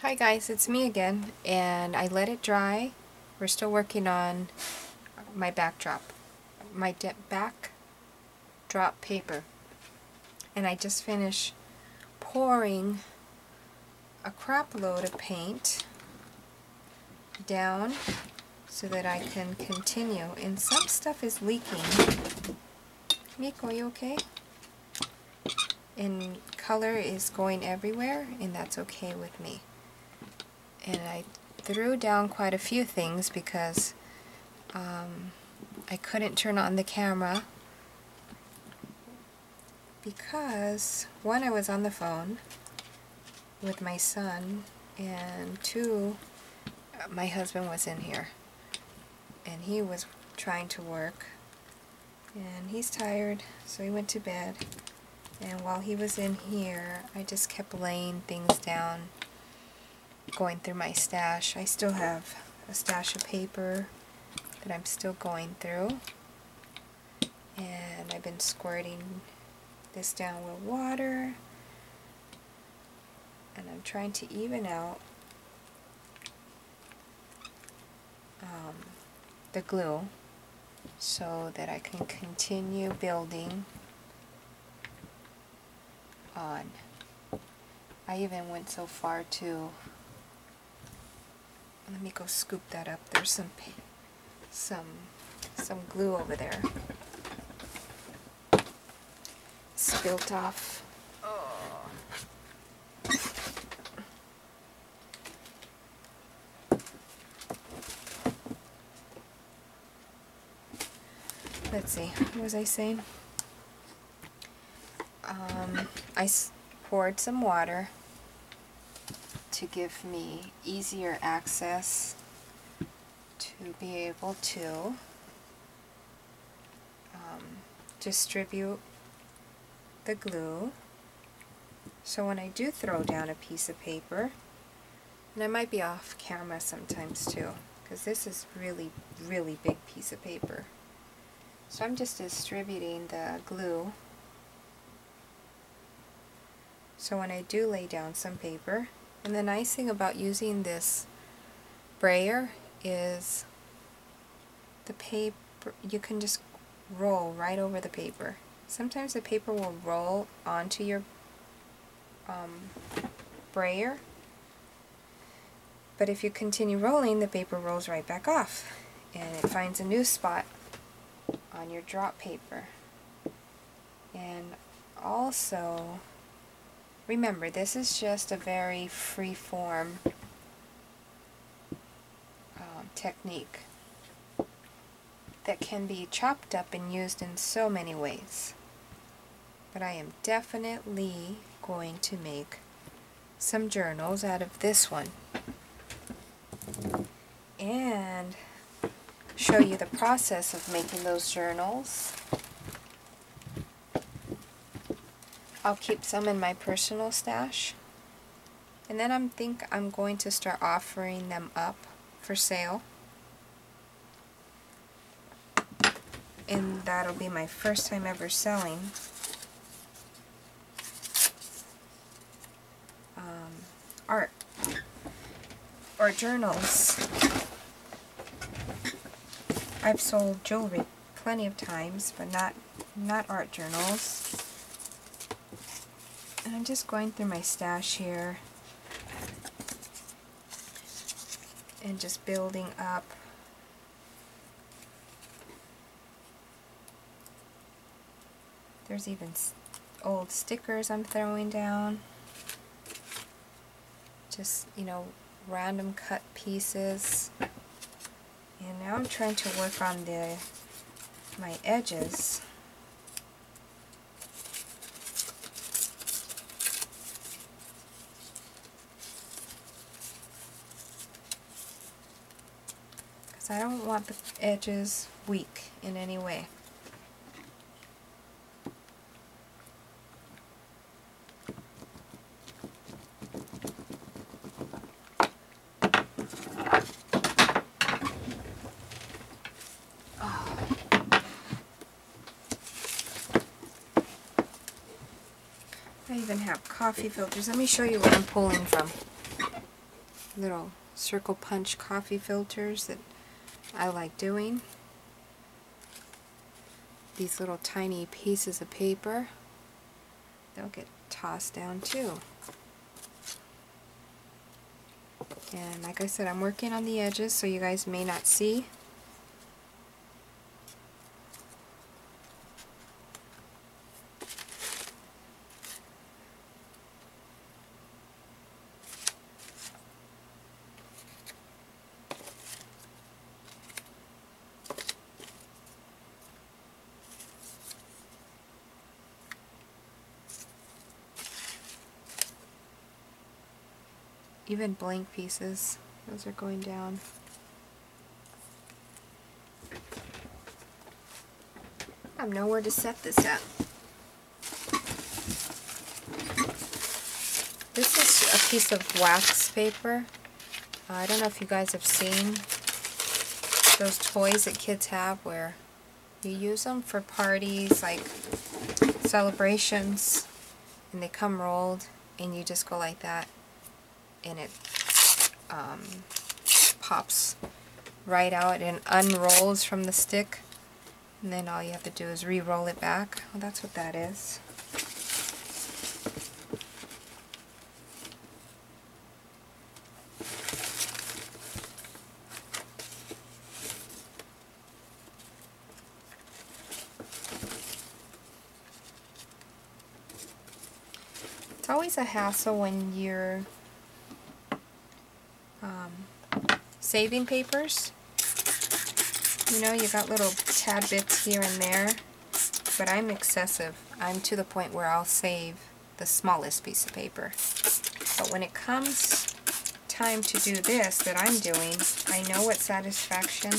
Hi guys, it's me again, and I let it dry. We're still working on my backdrop, backdrop paper, and I just finished pouring a crap load of paint down so that I can continue. And some stuff is leaking. Miko, are you okay? And color is going everywhere, and that's okay with me. And I threw down quite a few things because I couldn't turn on the camera because one, I was on the phone with my son, and two, my husband was in here and he was trying to work and he's tired, so he went to bed. And while he was in here, I just kept laying things down, going through my stash. I still have a stash of paper that I'm still going through, and I've been squirting this down with water, and I'm trying to even out the glue so that I can continue building on. I even went so far to, let me go scoop that up. There's some glue over there. Spilt off. Oh. Let's see, what was I saying? I poured some water to give me easier access to be able to distribute the glue. So when I do throw down a piece of paper, and I might be off camera sometimes too, because this is really big piece of paper. So I'm just distributing the glue. So when I do lay down some paper, and the nice thing about using this brayer is the paper, you can just roll right over the paper. Sometimes the paper will roll onto your brayer, but if you continue rolling, the paper rolls right back off and it finds a new spot on your drop paper. And also, remember, this is just a very free form technique that can be chopped up and used in so many ways. But I am definitely going to make some journals out of this one and show you the process of making those journals. I'll keep some in my personal stash, and then I'm going to start offering them up for sale, and that'll be my first time ever selling art or journals. I've sold jewelry plenty of times, but not art journals. And I'm just going through my stash here and just building up. There's even old stickers I'm throwing down. Just, you know, random cut pieces. And now I'm trying to work on my edges. Because I don't want the edges weak in any way. I even have coffee filters. Let me show you what I'm pulling from. little circle punch coffee filters that I like doing. These little tiny pieces of paper, they'll get tossed down too. And like I said, I'm working on the edges so you guys may not see. Even blank pieces, those are going down. I have nowhere to set this at. This is a piece of wax paper. I don't know if you guys have seen those toys that kids have where you use them for parties, like celebrations, and they come rolled and you just go like that and it pops right out and unrolls from the stick, and then all you have to do is re-roll it back. Well, that's what that is. It's always a hassle when you're saving papers. You know, you got little tad bits here and there, but I'm excessive. I'm to the point where I'll save the smallest piece of paper. But when it comes time to do this that I'm doing, I know what satisfaction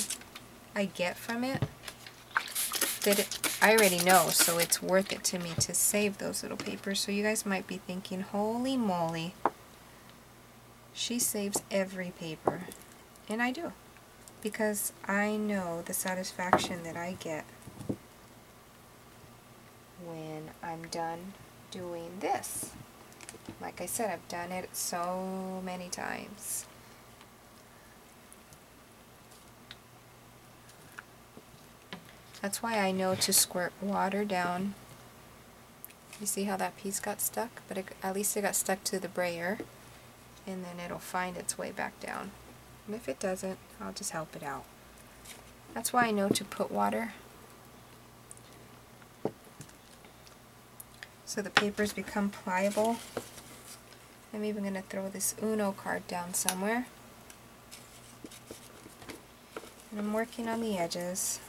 I get from it. I already know, so it's worth it to me to save those little papers. So you guys might be thinking, holy moly, she saves every paper. And I do, because I know the satisfaction that I get when I'm done doing this. Like I said, I've done it so many times. That's why I know to squirt water down. You see how that piece got stuck? But at least it got stuck to the brayer, and then it'll find its way back down. And if it doesn't, I'll just help it out. That's why I know to put water, so the papers become pliable. I'm even going to throw this Uno card down somewhere. And I'm working on the edges.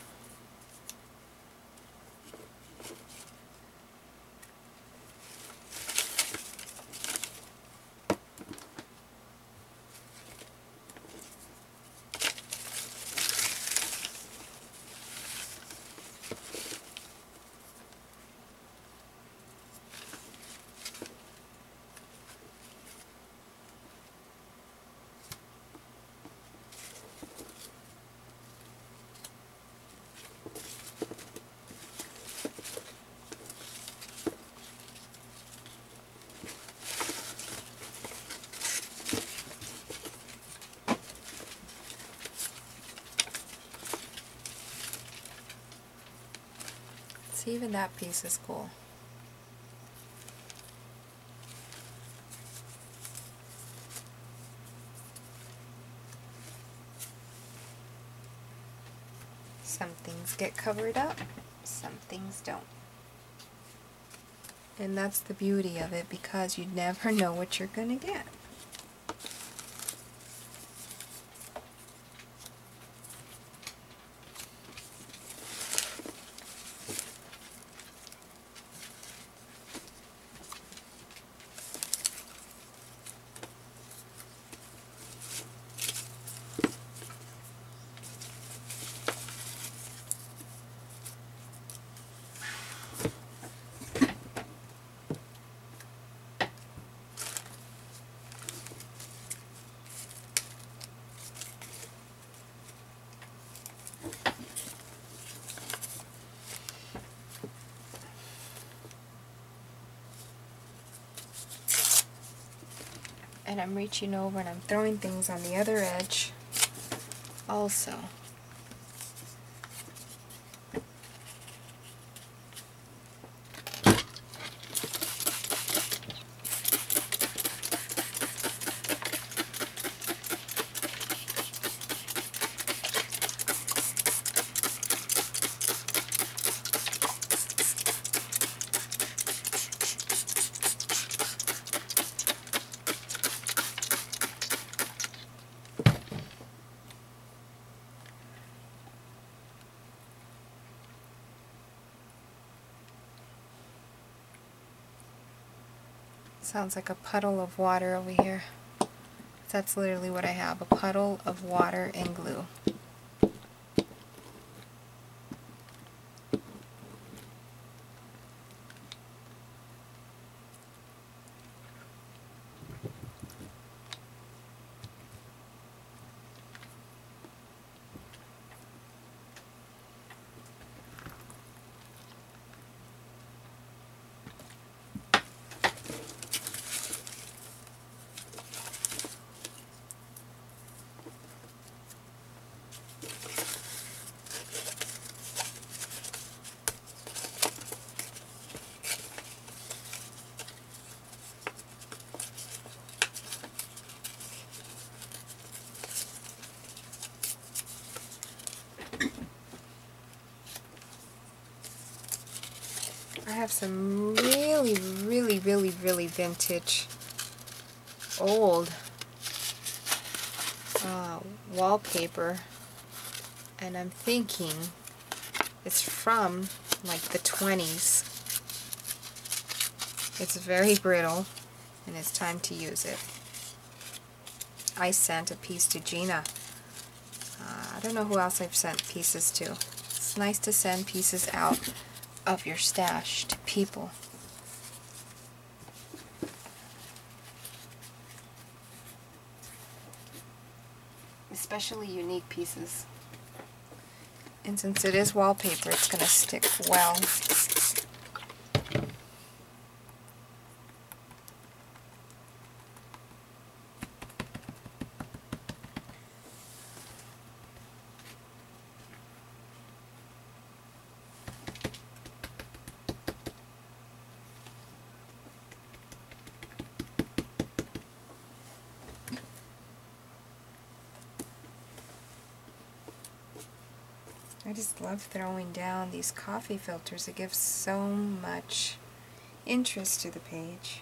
See, even that piece is cool. Some things get covered up, some things don't. And that's the beauty of it, because you never know what you're going to get. And I'm reaching over and I'm throwing things on the other edge also. Sounds like a puddle of water over here. That's literally what I have, a puddle of water and glue. I have some really vintage, old wallpaper, and I'm thinking it's from like the 20s. It's very brittle and it's time to use it. I sent a piece to Gina. I don't know who else I've sent pieces to. It's nice to send pieces out of your stash to people. Especially unique pieces. And since it is wallpaper, it's going to stick well. I just love throwing down these coffee filters. It gives so much interest to the page.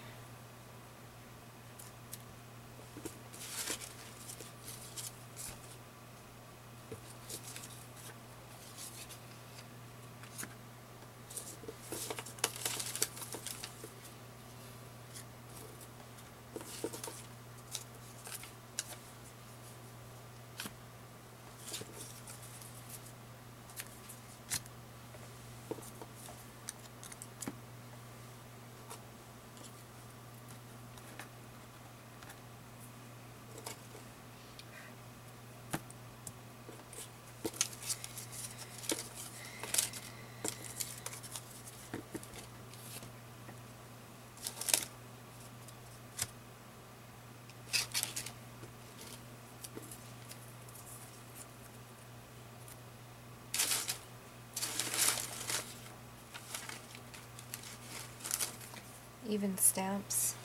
Even stamps.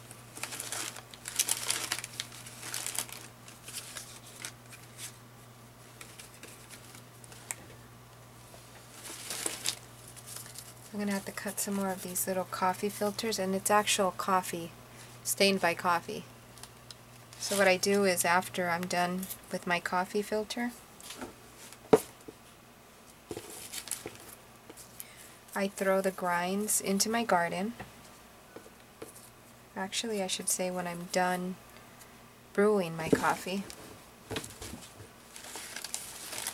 I'm going to have to cut some more of these little coffee filters, and it's actual coffee, stained by coffee. So what I do is, after I'm done with my coffee filter, I throw the grinds into my garden. Actually, I should say when I'm done brewing my coffee.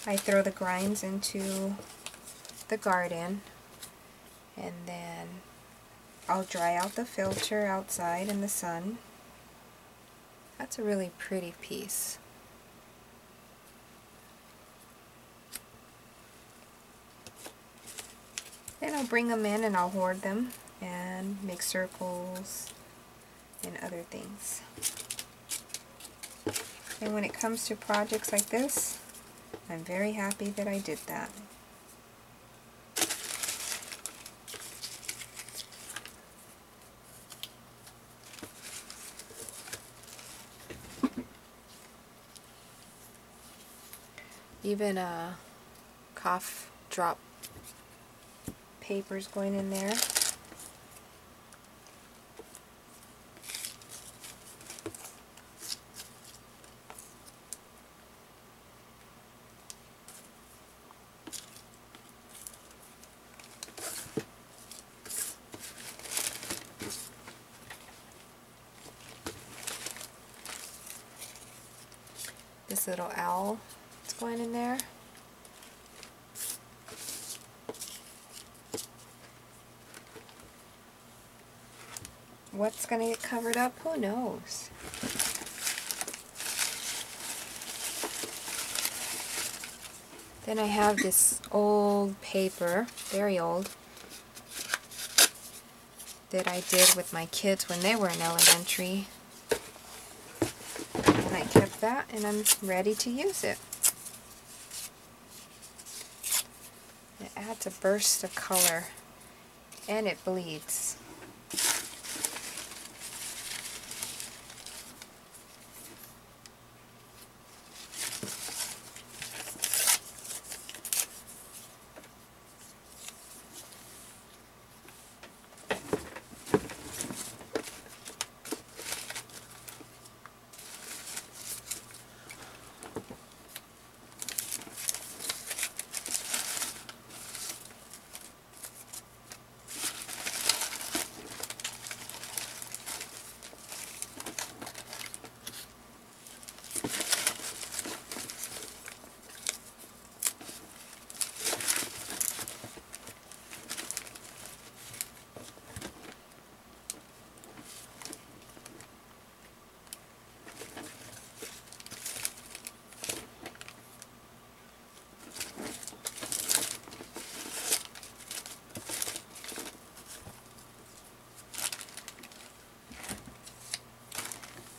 I throw the grinds into the garden, and then I'll dry out the filter outside in the sun. That's a really pretty piece. Then I'll bring them in and I'll hoard them and make circles and other things. And when it comes to projects like this, I'm very happy that I did that. Even cough drop papers going in there. This little owl is going in there. What's going to get covered up? Who knows? Then I have this old paper, very old, that I did with my kids when they were in elementary. And I kept that, and I'm ready to use it. It adds a burst of color, and it bleeds.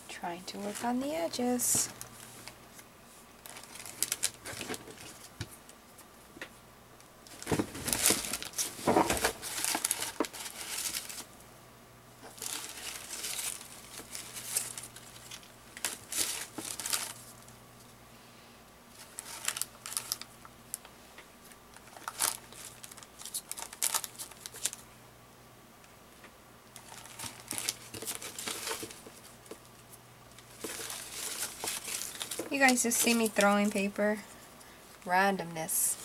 Trying to work on the edges. You guys just see me throwing paper. Randomness.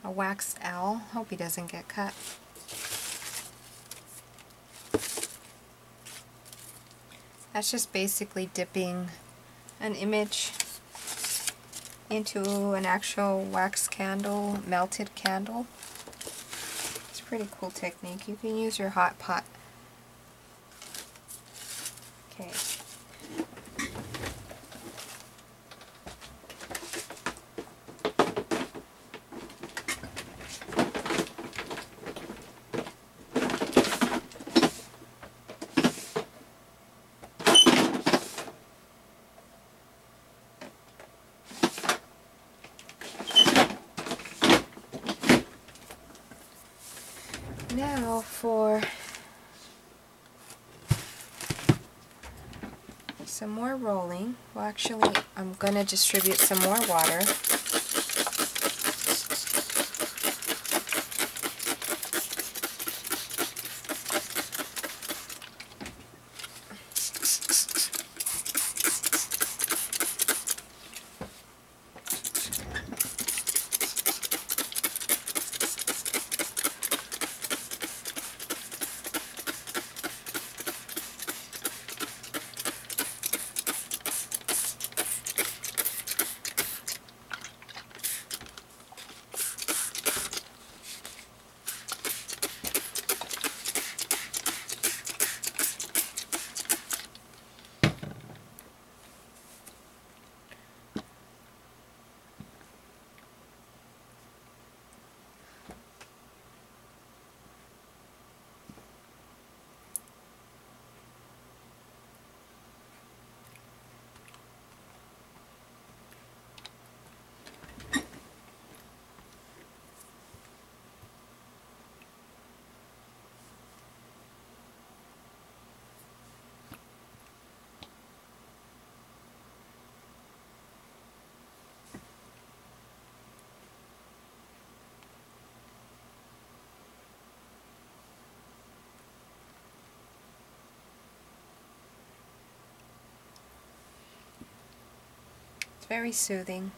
A waxed owl. Hope he doesn't get cut. That's just basically dipping an image into an actual wax candle, melted candle. It's a pretty cool technique. You can use your hot pot. Okay. Now for some more rolling. Well, actually, I'm going to distribute some more water. very soothing.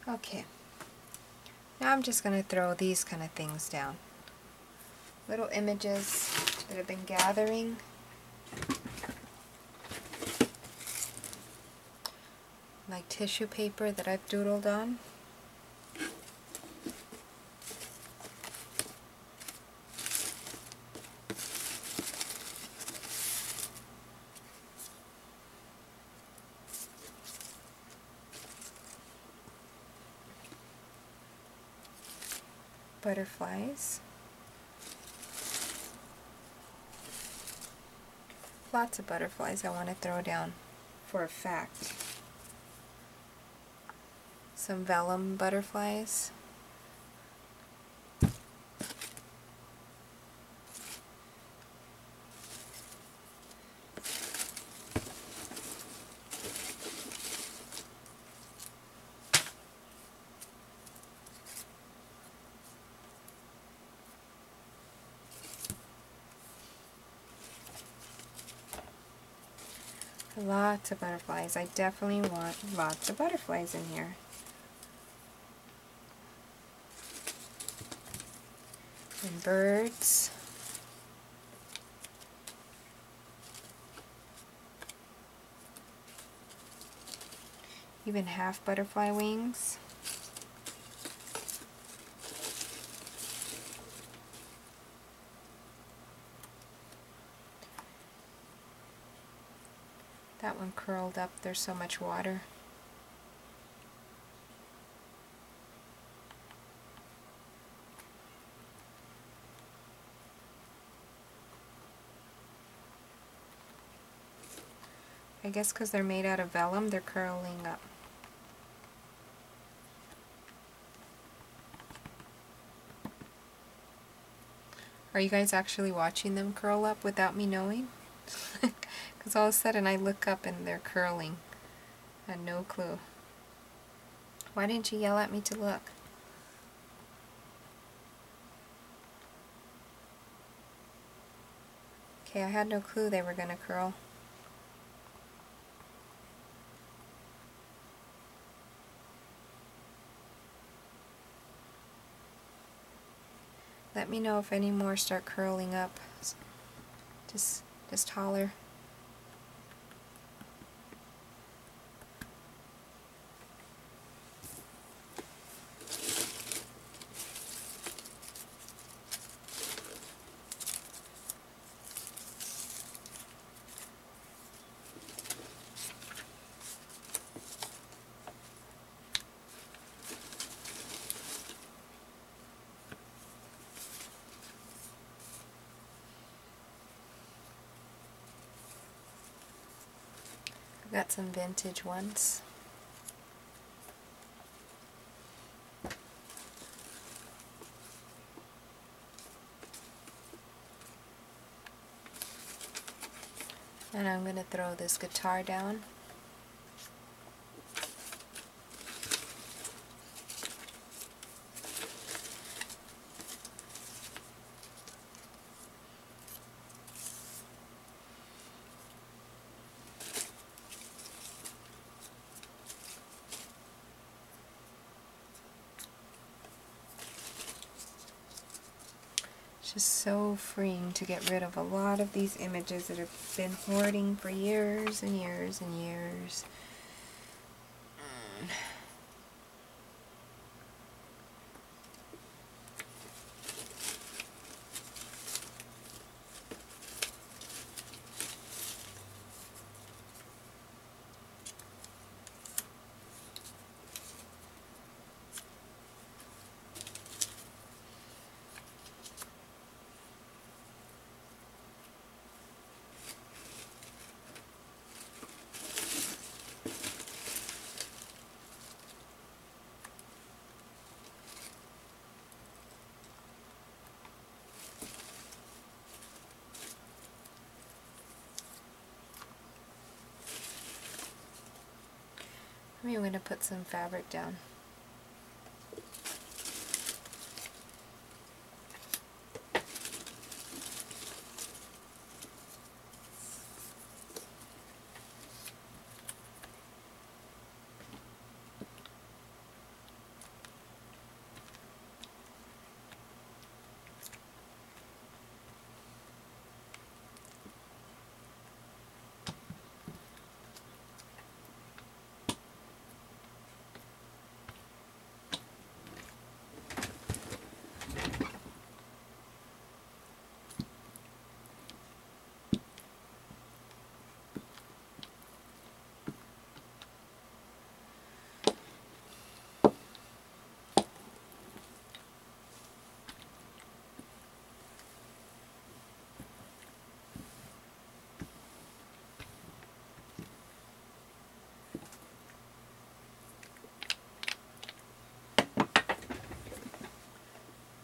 Okay, now I'm just going to throw these kind of things down. Little images that have been gathering. Like tissue paper that I've doodled on. Butterflies. Lots of butterflies I want to throw down for a fact. Some vellum butterflies. Lots of butterflies. I definitely want lots of butterflies in here. And birds. Even half butterfly wings. That one curled up. There's so much water. I guess because they're made out of vellum, they're curling up. Are you guys actually watching them curl up without me knowing? Because all of a sudden I look up and they're curling. I had no clue. Why didn't you yell at me to look? Okay, I had no clue they were going to curl. Let me know if any more start curling up. Just holler. I've got some vintage ones. And I'm going to throw this guitar down. It's just so freeing to get rid of a lot of these images that I've been hoarding for years and years and years. Maybe I'm going to put some fabric down.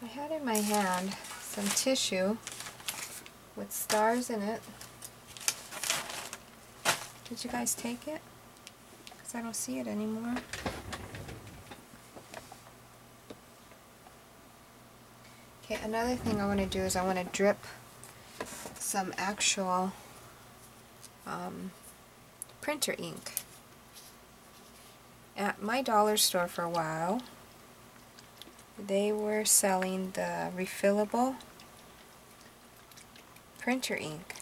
I had in my hand some tissue with stars in it. Did you guys take it? Because I don't see it anymore. Okay, another thing I want to do is I want to drip some actual printer ink. At my dollar store for a while, they were selling the refillable printer ink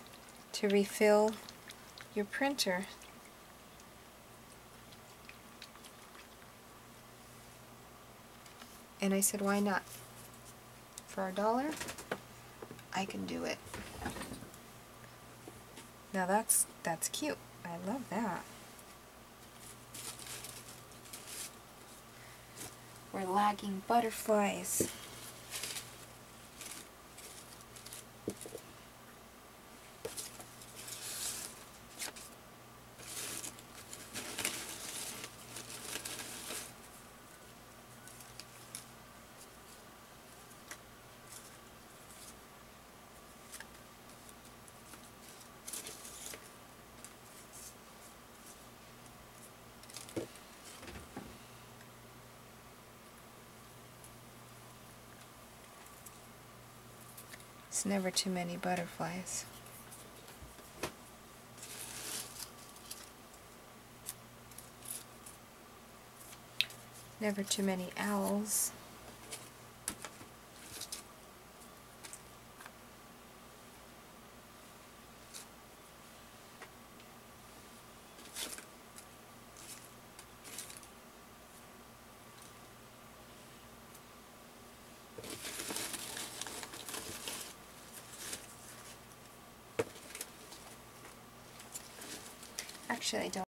to refill your printer. And I said, why not? For $1, I can do it. Now that's cute. I love that. We're lagging butterflies. It's never too many butterflies. Never too many owls. Actually, I don't.